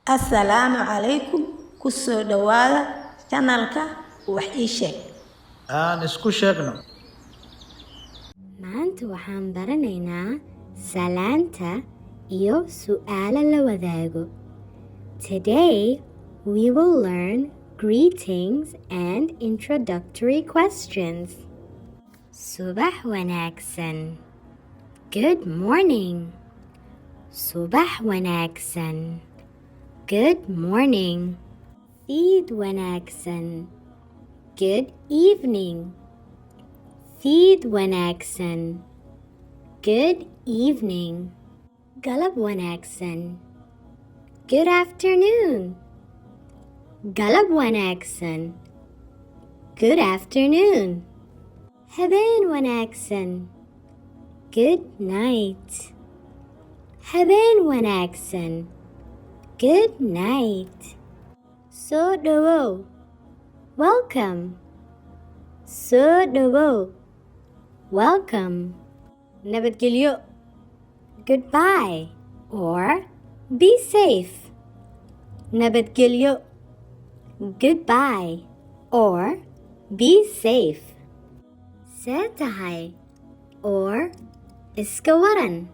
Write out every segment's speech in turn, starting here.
Assalaamu calaykum. Ku soo dhawaada channelka wax ii sheeg. Aan isku sheegno. Maanta waxaan baranaynaa salaanta iyo su'aalo la wadaago. Today we will learn greetings and introductory questions. Subax wanaagsan. Good morning. Subax wanaagsan. Good morning. Fiid wanaagsan. Good evening. Fiid wanaagsan. Good evening. Galab wanaagsan. Good afternoon. Galab wanaagsan. Good afternoon. Habeen wanaagsan. Good night. Habeen wanaagsan. Good night. Soo dhawow. Welcome. Soo dhawow. Welcome. Nabadgelyo. Goodbye. Or be safe. Nabadgelyo. Goodbye. Or be safe. See tahay. Or iska waran.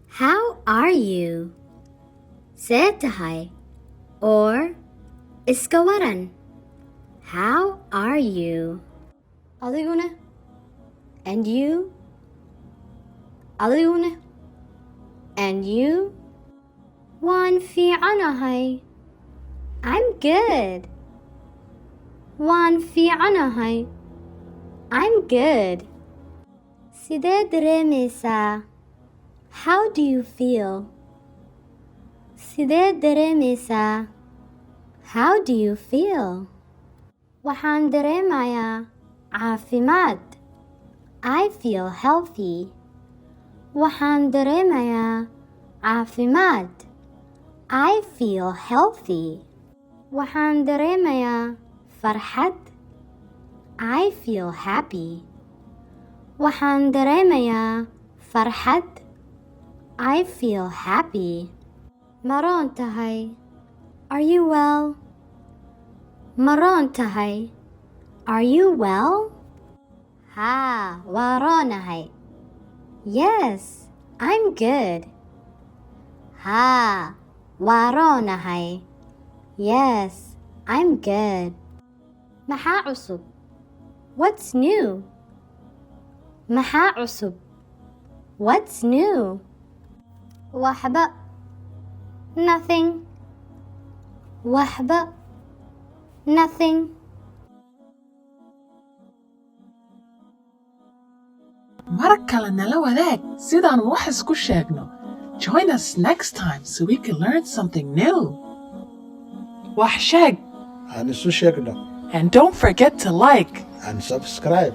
How are you? See tahay. Or iska waran. How are you? Adiguna. And you? Adiguna. And you? Waan fiicanahay. I'm good. Waan fiicanahay. I'm good. Sidee dareemaysaa? How do you feel? Sidee dareemaysaa? How do you feel? Waxaan dareemayaa caafimaad. I feel healthy. Waxaan dareemayaa caafimaad. I feel healthy. Waxaan dareemayaa farxad. I feel happy. Waxaan dareemayaa farxad. I feel happy. Maroon tahay. Are you well? Maroon tahay. Are you well? Haa, waa roonahay. Yes, I'm good. Haa, waa roonahay. Yes, I'm good. Maxaa cusub? What's new? Maxaa cusub? What's new? Waxba. Nothing. Waxba. Nothing. Mar kale nala wadaag sidaan wax isku sheegno. Join us next time so we can learn something new. Wax sheeg. Aan isu sheegno. And don't forget to like And subscribe.